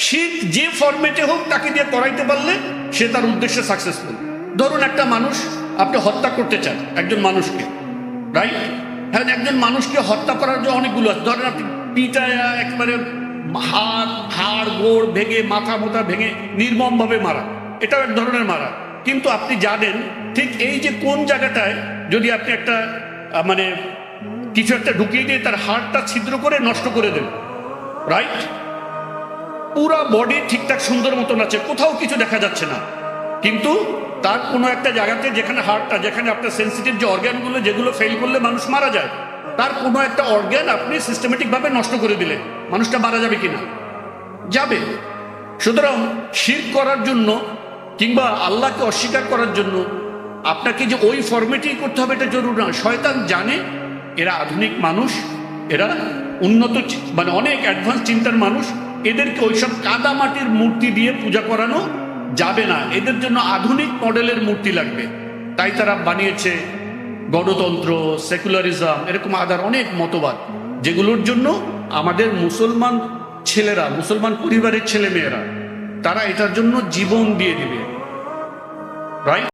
শিরক যে ফরম্যাটে হোক তাকে দিয়ে করাইতে পারলে সে তার উদ্দেশ্যে সাকসেসফুল। ধরুন একটা মানুষ আপনি হত্যা করতে চান একজন মানুষকে, রাইট? হ্যাঁ, একজন মানুষকে হত্যা করার জন্য অনেকগুলো আছে। ধরেন আপনি পিটায়া একেবারে হাড় গোড় ভেঙে মাথা মোথা ভেঙে নির্মমভাবে মারা, এটাও এক ধরনের মারা। কিন্তু আপনি জানেন ঠিক এই যে কোন জায়গাটায় যদি আপনি একটা মানে কিছু একটা ঢুকিয়ে দিয়ে তার হাড়টা ছিদ্র করে নষ্ট করে দেন, রাইট? পুরা বডি ঠিকঠাক সুন্দর মতন আছে, কোথাও কিছু দেখা যাচ্ছে না, কিন্তু তার কোনো একটা জায়গাতে যেখানে হার্টটা, যেখানে আপনার সেন্সিটিভ যে অর্গ্যানগুলো যেগুলো ফেল করলে মানুষ মারা যায়, তার কোনো একটা অর্গ্যান আপনি সিস্টেমেটিক ভাবে নষ্ট করে দিলে মানুষটা মারা যাবে কিনা? যাবে। সুতরাং শিরক করার জন্য কিংবা আল্লাহকে অস্বীকার করার জন্য আপনাকে যে ওই ফরম্যাটেই করতে হবে এটা জরুরি না। শয়তান জানে এরা আধুনিক মানুষ, এরা উন্নত মানে অনেক অ্যাডভান্স চিন্তার মানুষ, এদেরকে ওইসব কাদা মাটির মূর্তি দিয়ে পূজা করানো যাবে না, এদের জন্য আধুনিক মডেলের মূর্তি লাগবে। তাই তারা বানিয়েছে গণতন্ত্র, সেকুলারিজম, এরকম আদার অনেক মতবাদ, যেগুলোর জন্য আমাদের মুসলমান ছেলেরা, মুসলমান পরিবারের ছেলে মেয়েরা, তারা এটার জন্য জীবন দিয়ে দিবে, রাইট?